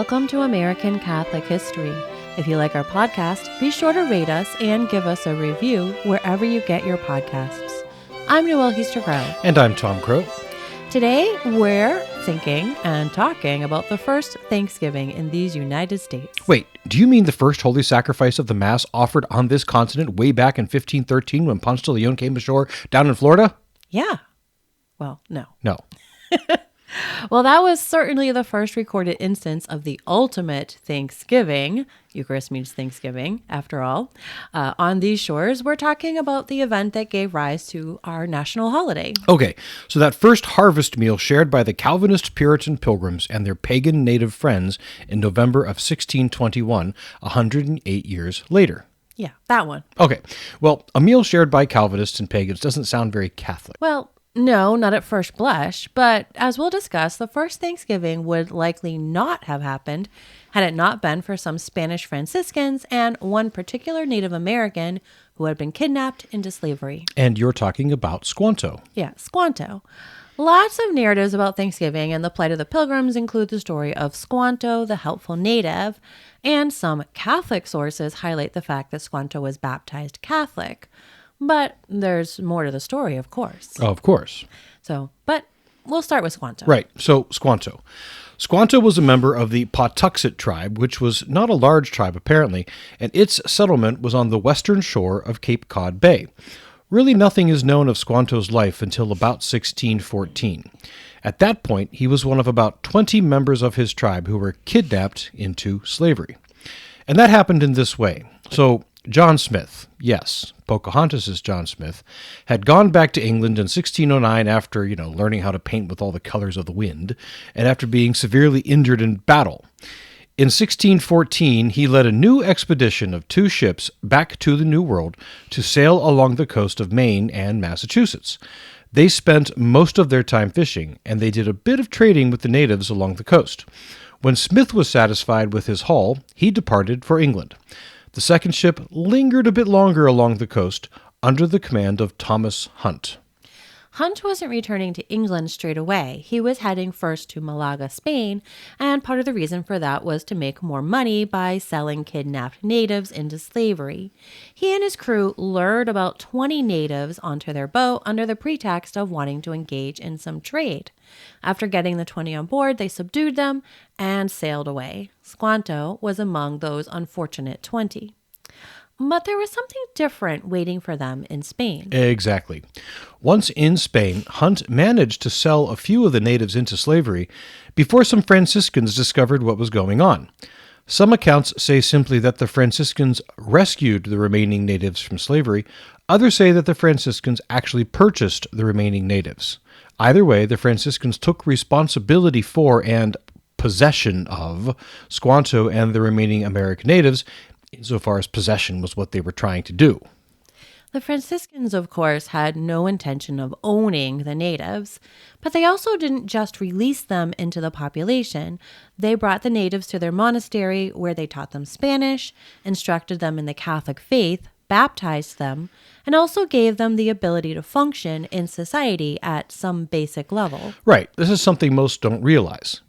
Welcome to American Catholic History. If you like our podcast, be sure to rate us and give us a review wherever you get your podcasts. I'm Noelle Heaster-Crowe. And I'm Tom Crow. Today, we're thinking and talking about the first Thanksgiving in these United States. Wait, do you mean the first holy sacrifice of the Mass offered on this continent way back in 1513 when Ponce de Leon came ashore down in Florida? Yeah. Well, no. No. Well, that was certainly the first recorded instance of the ultimate Thanksgiving. Eucharist means Thanksgiving, after all. On these shores, we're talking about the event that gave rise to our national holiday. Okay, so that first harvest meal shared by the Calvinist Puritan Pilgrims and their pagan native friends in November of 1621, 108 years later. Yeah, that one. Okay, well, a meal shared by Calvinists and pagans doesn't sound very Catholic. Well, no, not at first blush, but as we'll discuss, the first Thanksgiving would likely not have happened had it not been for some Spanish Franciscans and one particular Native American who had been kidnapped into slavery. And you're talking about Squanto. Yeah, Squanto. Lots of narratives about Thanksgiving and the plight of the Pilgrims include the story of Squanto, the helpful native, and some Catholic sources highlight the fact that Squanto was baptized Catholic. But there's more to the story, of course. Of course. But we'll start with Squanto. Right. So Squanto. Squanto was a member of the Patuxet tribe, which was not a large tribe apparently, and its settlement was on the western shore of Cape Cod Bay. Really nothing is known of Squanto's life until about 1614. At that point, he was one of about 20 members of his tribe who were kidnapped into slavery. And that happened in this way. So John Smith, yes, Pocahontas' John Smith, had gone back to England in 1609 after, learning how to paint with all the colors of the wind, and after being severely injured in battle. In 1614, he led a new expedition of 2 ships back to the New World to sail along the coast of Maine and Massachusetts. They spent most of their time fishing, and they did a bit of trading with the natives along the coast. When Smith was satisfied with his haul, he departed for England. The second ship lingered a bit longer along the coast under the command of Thomas Hunt. Hunt wasn't returning to England straight away. He was heading first to Malaga, Spain, and part of the reason for that was to make more money by selling kidnapped natives into slavery. He and his crew lured about 20 natives onto their boat under the pretext of wanting to engage in some trade. After getting the 20 on board, they subdued them and sailed away. Squanto was among those unfortunate 20. But there was something different waiting for them in Spain. Exactly. Once in Spain, Hunt managed to sell a few of the natives into slavery before some Franciscans discovered what was going on. Some accounts say simply that the Franciscans rescued the remaining natives from slavery. Others say that the Franciscans actually purchased the remaining natives. Either way, the Franciscans took responsibility for and possession of Squanto and the remaining American natives, insofar as possession was what they were trying to do. The Franciscans, of course, had no intention of owning the natives, but they also didn't just release them into the population. They brought the natives to their monastery where they taught them Spanish, instructed them in the Catholic faith, baptized them, and also gave them the ability to function in society at some basic level. Right. This is something most don't realize.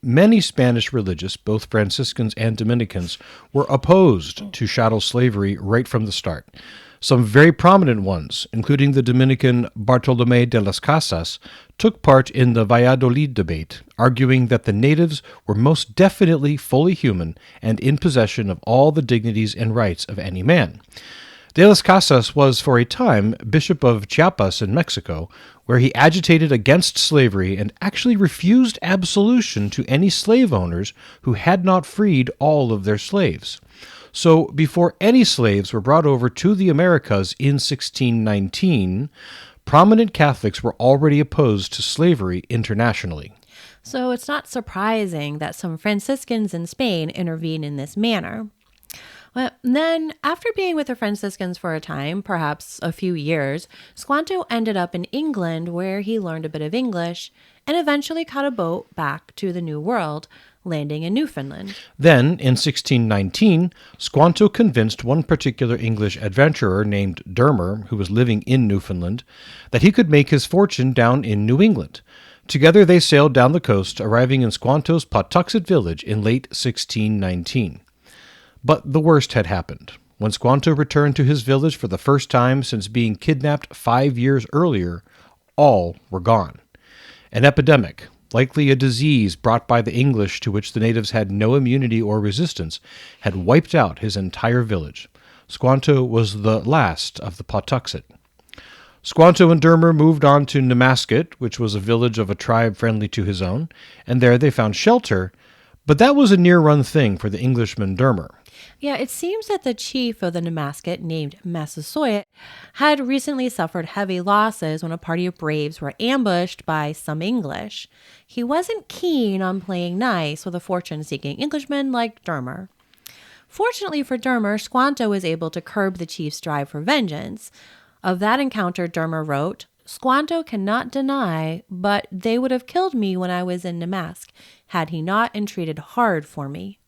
Many Spanish religious, both Franciscans and Dominicans, were opposed to chattel slavery right from the start. Some very prominent ones, including the Dominican Bartolomé de las Casas, took part in the Valladolid debate, arguing that the natives were most definitely fully human and in possession of all the dignities and rights of any man. De las Casas was, for a time, Bishop of Chiapas in Mexico, where he agitated against slavery and actually refused absolution to any slave owners who had not freed all of their slaves. So, before any slaves were brought over to the Americas in 1619, prominent Catholics were already opposed to slavery internationally. So it's not surprising that some Franciscans in Spain intervened in this manner. Well, then, after being with the Franciscans for a time, perhaps a few years, Squanto ended up in England where he learned a bit of English and eventually caught a boat back to the New World, landing in Newfoundland. Then, in 1619, Squanto convinced one particular English adventurer named Dermer, who was living in Newfoundland, that he could make his fortune down in New England. Together they sailed down the coast, arriving in Squanto's Patuxet village in late 1619. But the worst had happened. When Squanto returned to his village for the first time since being kidnapped 5 years earlier, all were gone. An epidemic, likely a disease brought by the English to which the natives had no immunity or resistance, had wiped out his entire village. Squanto was the last of the Patuxet. Squanto and Dermer moved on to Namasket, which was a village of a tribe friendly to his own, and there they found shelter, but that was a near-run thing for the Englishman Dermer. Yeah, it seems that the chief of the Namasket, named Massasoit, had recently suffered heavy losses when a party of braves were ambushed by some English. He wasn't keen on playing nice with a fortune-seeking Englishman like Dermer. Fortunately for Dermer, Squanto was able to curb the chief's drive for vengeance. Of that encounter, Dermer wrote, "Squanto cannot deny, but they would have killed me when I was in Namask, had he not entreated hard for me."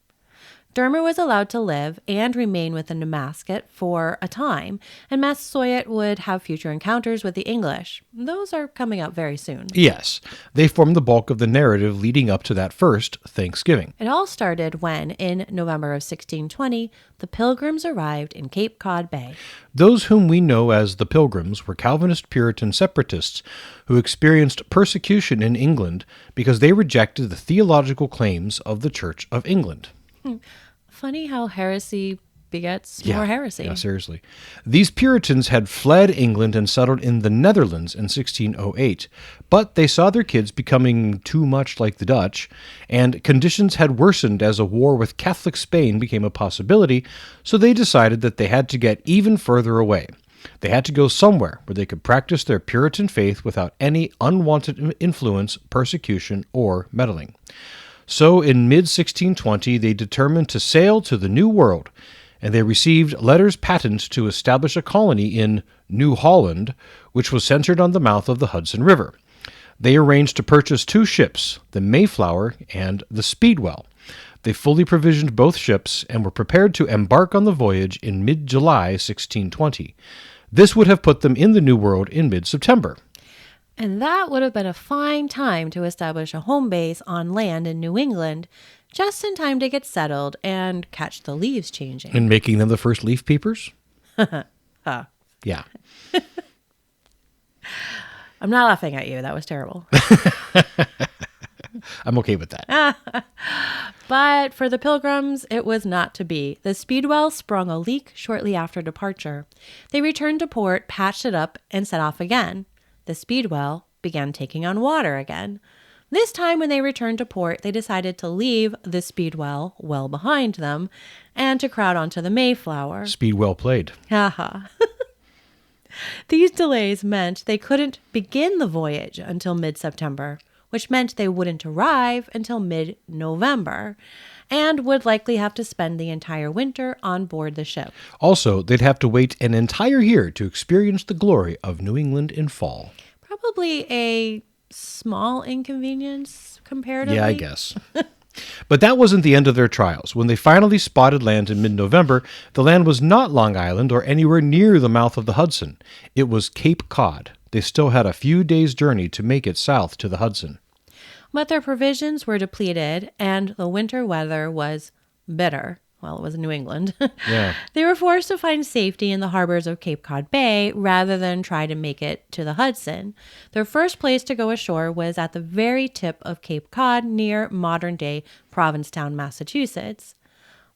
Dermer was allowed to live and remain with the Namasket for a time, and Massasoit would have future encounters with the English. Those are coming up very soon. Yes, they form the bulk of the narrative leading up to that first Thanksgiving. It all started when, in November of 1620, the Pilgrims arrived in Cape Cod Bay. Those whom we know as the Pilgrims were Calvinist Puritan separatists who experienced persecution in England because they rejected the theological claims of the Church of England. Funny how heresy begets more heresy. Yeah, seriously. These Puritans had fled England and settled in the Netherlands in 1608, but they saw their kids becoming too much like the Dutch, and conditions had worsened as a war with Catholic Spain became a possibility, so they decided that they had to get even further away. They had to go somewhere where they could practice their Puritan faith without any unwanted influence, persecution, or meddling. So in mid-1620, they determined to sail to the New World, and they received letters patent to establish a colony in New Holland, which was centered on the mouth of the Hudson River. They arranged to purchase 2 ships, the Mayflower and the Speedwell. They fully provisioned both ships and were prepared to embark on the voyage in mid-July 1620. This would have put them in the New World in mid-September. And that would have been a fine time to establish a home base on land in New England, just in time to get settled and catch the leaves changing. And making them the first leaf peepers? Yeah. I'm not laughing at you. That was terrible. I'm okay with that. But for the Pilgrims, it was not to be. The Speedwell sprung a leak shortly after departure. They returned to port, patched it up, and set off again. The Speedwell began taking on water again. This time when they returned to port, they decided to leave the Speedwell well behind them and to crowd onto the Mayflower. Speed well played. Haha. These delays meant they couldn't begin the voyage until mid-September, which meant they wouldn't arrive until mid-November and would likely have to spend the entire winter on board the ship. Also, they'd have to wait an entire year to experience the glory of New England in fall. Probably a small inconvenience comparatively. Yeah, I guess. But that wasn't the end of their trials. When they finally spotted land in mid-November, the land was not Long Island or anywhere near the mouth of the Hudson. It was Cape Cod. They still had a few days' journey to make it south to the Hudson. But their provisions were depleted, and the winter weather was bitter. Well, it was in New England. Yeah. They were forced to find safety in the harbors of Cape Cod Bay rather than try to make it to the Hudson. Their first place to go ashore was at the very tip of Cape Cod near modern-day Provincetown, Massachusetts.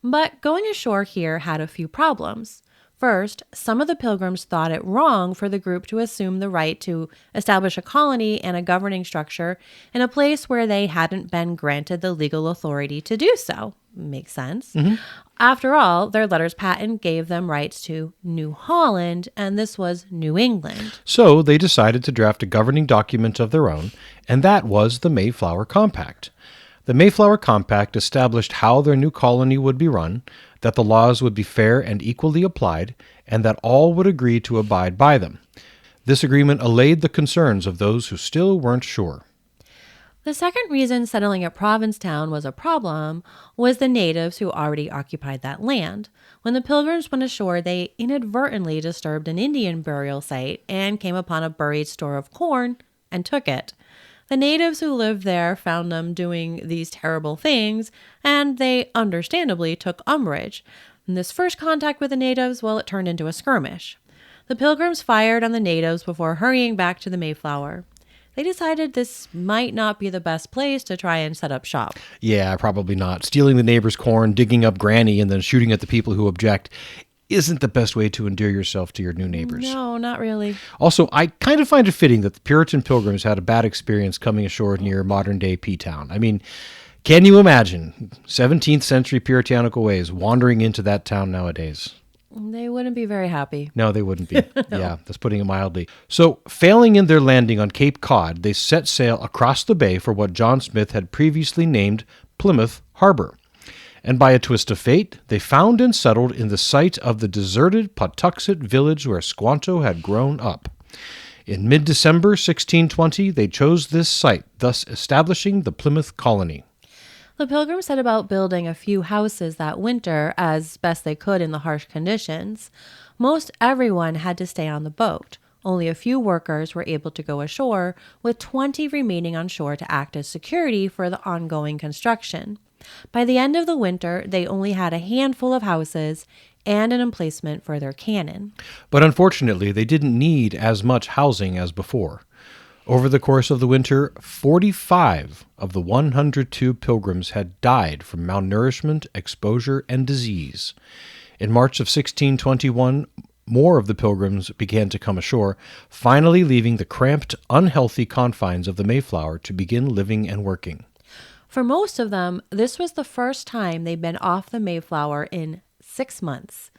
But going ashore here had a few problems. First, some of the Pilgrims thought it wrong for the group to assume the right to establish a colony and a governing structure in a place where they hadn't been granted the legal authority to do so. Makes sense. Mm-hmm. After all, their letters patent gave them rights to New Holland, and this was New England. So they decided to draft a governing document of their own, and that was the Mayflower Compact. The Mayflower Compact established how their new colony would be run, that the laws would be fair and equally applied, and that all would agree to abide by them. This agreement allayed the concerns of those who still weren't sure. The second reason settling at Provincetown was a problem was the natives who already occupied that land. When the Pilgrims went ashore, they inadvertently disturbed an Indian burial site and came upon a buried store of corn and took it. The natives who lived there found them doing these terrible things, and they understandably took umbrage. And this first contact with the natives, well, it turned into a skirmish. The Pilgrims fired on the natives before hurrying back to the Mayflower. They decided this might not be the best place to try and set up shop. Yeah, probably not. Stealing the neighbor's corn, digging up Granny, and then shooting at the people who object isn't the best way to endear yourself to your new neighbors. No, not really. Also, I kind of find it fitting that the Puritan Pilgrims had a bad experience coming ashore near modern-day P-Town. I mean, can you imagine 17th century puritanical ways wandering into that town nowadays? They wouldn't be very happy. No, they wouldn't be. No. Yeah, that's putting it mildly. So, failing in their landing on Cape Cod, they set sail across the bay for what John Smith had previously named Plymouth Harbor. And by a twist of fate, they found and settled in the site of the deserted Patuxet village where Squanto had grown up. In mid-December 1620, they chose this site, thus establishing the Plymouth Colony. The Pilgrims set about building a few houses that winter as best they could in the harsh conditions. Most everyone had to stay on the boat. Only a few workers were able to go ashore, with 20 remaining on shore to act as security for the ongoing construction. By the end of the winter, they only had a handful of houses and an emplacement for their cannon. But unfortunately, they didn't need as much housing as before. Over the course of the winter, 45 of the 102 pilgrims had died from malnourishment, exposure, and disease. In March of 1621, more of the pilgrims began to come ashore, finally leaving the cramped, unhealthy confines of the Mayflower to begin living and working. For most of them, this was the first time they'd been off the Mayflower in 6 months.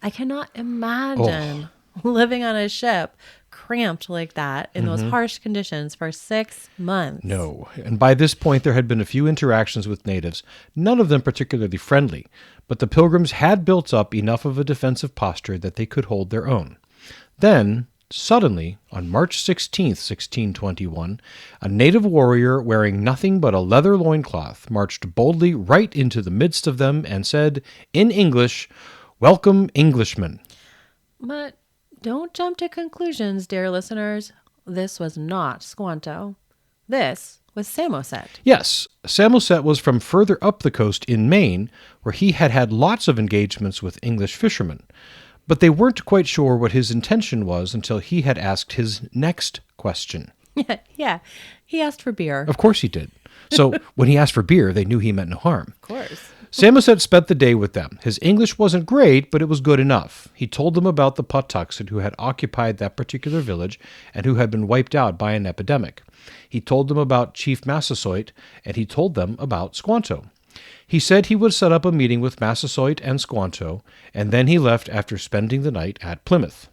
I cannot imagine living on a ship cramped like that in those harsh conditions for 6 months. No. And by this point, there had been a few interactions with natives, none of them particularly friendly, but the pilgrims had built up enough of a defensive posture that they could hold their own. Then, suddenly, on March 16th, 1621, a native warrior wearing nothing but a leather loincloth marched boldly right into the midst of them and said, in English, "Welcome, Englishmen." But don't jump to conclusions, dear listeners. This was not Squanto. This was Samoset. Yes, Samoset was from further up the coast in Maine, where he had had lots of engagements with English fishermen. But they weren't quite sure what his intention was until he had asked his next question. Yeah, he asked for beer. Of course he did. So when he asked for beer, they knew he meant no harm. Of course. Samoset spent the day with them. His English wasn't great, but it was good enough. He told them about the Patuxet who had occupied that particular village and who had been wiped out by an epidemic. He told them about Chief Massasoit, and he told them about Squanto. He said he would set up a meeting with Massasoit and Squanto, and then he left after spending the night at Plymouth.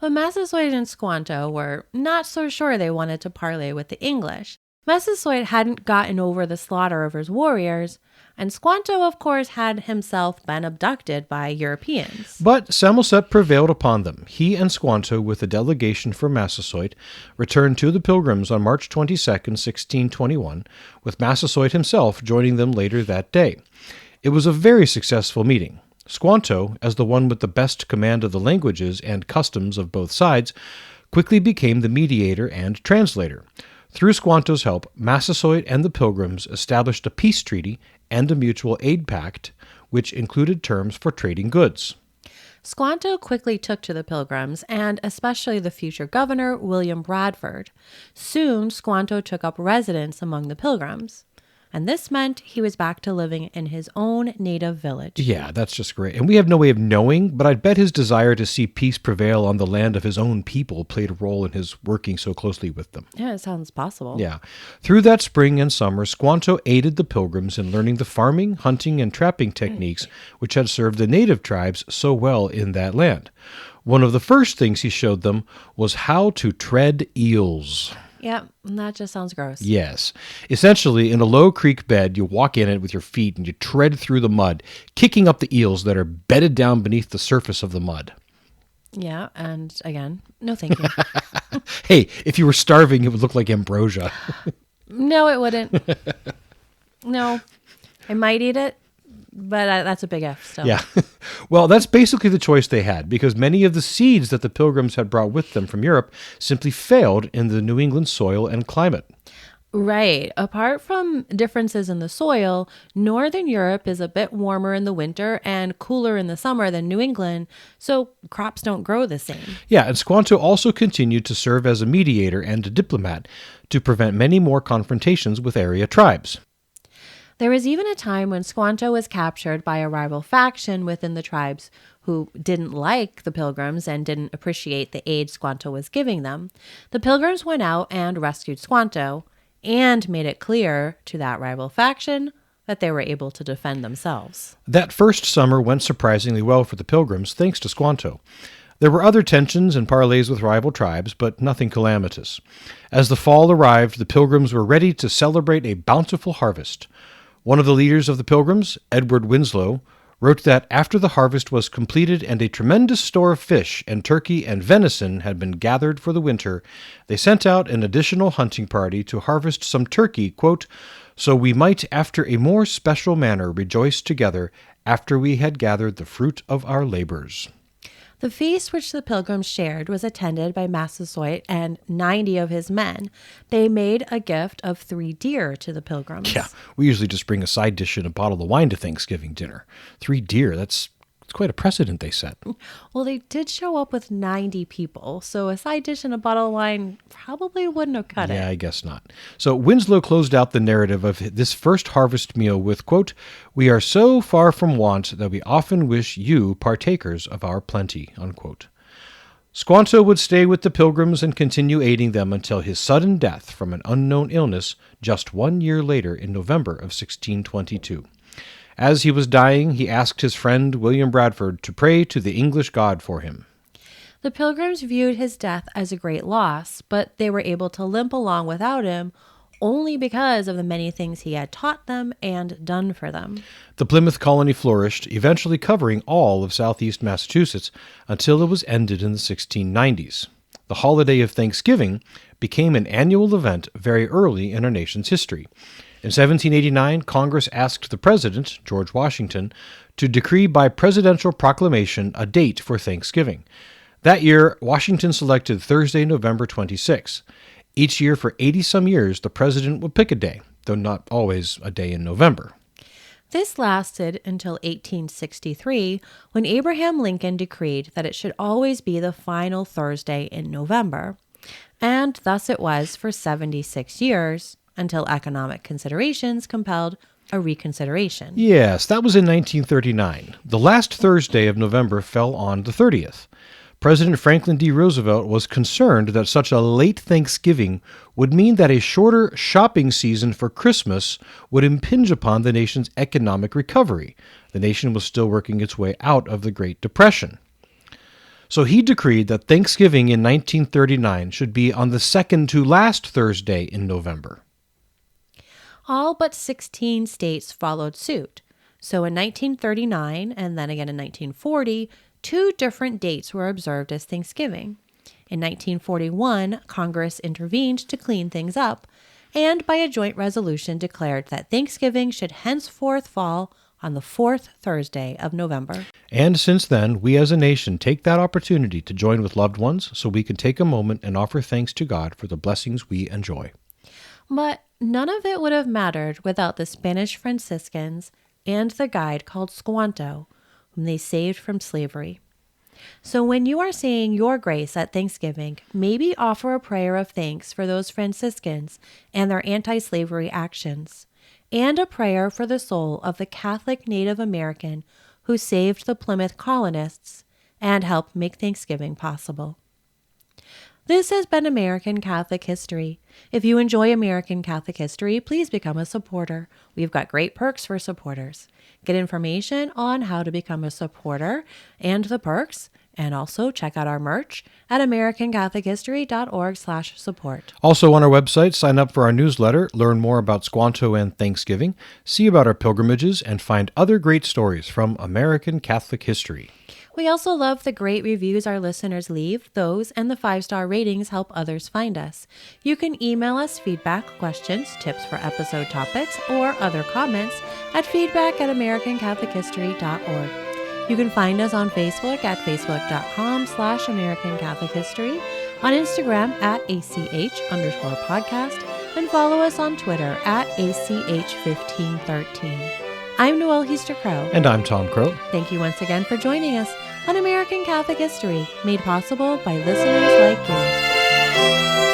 But Massasoit and Squanto were not so sure they wanted to parley with the English. Massasoit hadn't gotten over the slaughter of his warriors, and Squanto, of course, had himself been abducted by Europeans. But Samoset prevailed upon them. He and Squanto, with a delegation from Massasoit, returned to the Pilgrims on March 22nd, 1621, with Massasoit himself joining them later that day. It was a very successful meeting. Squanto, as the one with the best command of the languages and customs of both sides, quickly became the mediator and translator. Through Squanto's help, Massasoit and the Pilgrims established a peace treaty and a mutual aid pact, which included terms for trading goods. Squanto quickly took to the Pilgrims, and especially the future governor, William Bradford. Soon, Squanto took up residence among the Pilgrims, and this meant he was back to living in his own native village. Yeah, that's just great. And we have no way of knowing, but I'd bet his desire to see peace prevail on the land of his own people played a role in his working so closely with them. Yeah, it sounds possible. Yeah. Through that spring and summer, Squanto aided the Pilgrims in learning the farming, hunting, and trapping techniques which had served the native tribes so well in that land. One of the first things he showed them was how to tread eels. Yep, and that just sounds gross. Yes. Essentially, in a low creek bed, you walk in it with your feet and you tread through the mud, kicking up the eels that are bedded down beneath the surface of the mud. Yeah, and again, no thank you. Hey, if you were starving, it would look like ambrosia. No, it wouldn't. No, I might eat it, but that's a big if still. Yeah. Well, that's basically the choice they had, because many of the seeds that the Pilgrims had brought with them from Europe simply failed in the New England soil and climate. Right. Apart from differences in the soil, Northern Europe is a bit warmer in the winter and cooler in the summer than New England, so crops don't grow the same. Yeah, and Squanto also continued to serve as a mediator and a diplomat to prevent many more confrontations with area tribes. There was even a time when Squanto was captured by a rival faction within the tribes who didn't like the Pilgrims and didn't appreciate the aid Squanto was giving them. The Pilgrims went out and rescued Squanto and made it clear to that rival faction that they were able to defend themselves. That first summer went surprisingly well for the Pilgrims, thanks to Squanto. There were other tensions and parleys with rival tribes, but nothing calamitous. As the fall arrived, the Pilgrims were ready to celebrate a bountiful harvest. One of the leaders of the Pilgrims, Edward Winslow, wrote that after the harvest was completed and a tremendous store of fish and turkey and venison had been gathered for the winter, they sent out an additional hunting party to harvest some turkey, quote, so we might after a more special manner rejoice together after we had gathered the fruit of our labors. The feast which the Pilgrims shared was attended by Massasoit and 90 of his men. They made a gift of 3 deer to the Pilgrims. Yeah, we usually just bring a side dish and a bottle of wine to Thanksgiving dinner. 3 deer, that's quite a precedent they set. Well, they did show up with 90 people, so a side dish and a bottle of wine probably wouldn't have cut it. Yeah, I guess not. So Winslow closed out the narrative of this first harvest meal with, quote, we are so far from want that we often wish you partakers of our plenty, unquote. Squanto would stay with the Pilgrims and continue aiding them until his sudden death from an unknown illness just 1 year later in November of 1622. As he was dying, he asked his friend William Bradford to pray to the English God for him. The Pilgrims viewed his death as a great loss, but they were able to limp along without him only because of the many things he had taught them and done for them. The Plymouth Colony flourished, eventually covering all of southeast Massachusetts until it was ended in the 1690s. The holiday of Thanksgiving became an annual event very early in our nation's history. In 1789, Congress asked the President, George Washington, to decree by presidential proclamation a date for Thanksgiving. That year, Washington selected Thursday, November 26. Each year for 80-some years, the president would pick a day, though not always a day in November. This lasted until 1863, when Abraham Lincoln decreed that it should always be the final Thursday in November. And thus it was for 76 years, until economic considerations compelled a reconsideration. Yes, that was in 1939. The last Thursday of November fell on the 30th. President Franklin D. Roosevelt was concerned that such a late Thanksgiving would mean that a shorter shopping season for Christmas would impinge upon the nation's economic recovery. The nation was still working its way out of the Great Depression. So he decreed that Thanksgiving in 1939 should be on the second to last Thursday in November. All but 16 states followed suit. So in 1939 and then again in 1940, 2 different dates were observed as Thanksgiving. In 1941, Congress intervened to clean things up, and by a joint resolution declared that Thanksgiving should henceforth fall on the 4th Thursday of November. And since then, we as a nation take that opportunity to join with loved ones so we can take a moment and offer thanks to God for the blessings we enjoy. But none of it would have mattered without the Spanish Franciscans and the guide called Squanto, whom they saved from slavery. So when you are saying your grace at Thanksgiving, maybe offer a prayer of thanks for those Franciscans and their anti-slavery actions, and a prayer for the soul of the Catholic Native American who saved the Plymouth colonists and helped make Thanksgiving possible. This has been American Catholic History. If you enjoy American Catholic History, please become a supporter. We've got great perks for supporters. Get information on how to become a supporter and the perks, and also check out our merch at americancatholichistory.org/support. Also on our website, sign up for our newsletter, learn more about Squanto and Thanksgiving, see about our pilgrimages, and find other great stories from American Catholic history. We also love the great reviews our listeners leave. Those and the 5-star ratings help others find us. You can email us feedback, questions, tips for episode topics, or other comments at feedback@americancatholichistory.org. You can find us on Facebook at facebook.com/American Catholic History, on Instagram at ACH_podcast, and follow us on Twitter at ACH1513. I'm Noelle Heaster-Crow. And I'm Tom Crow. Thank you once again for joining us on American Catholic History, made possible by listeners like you.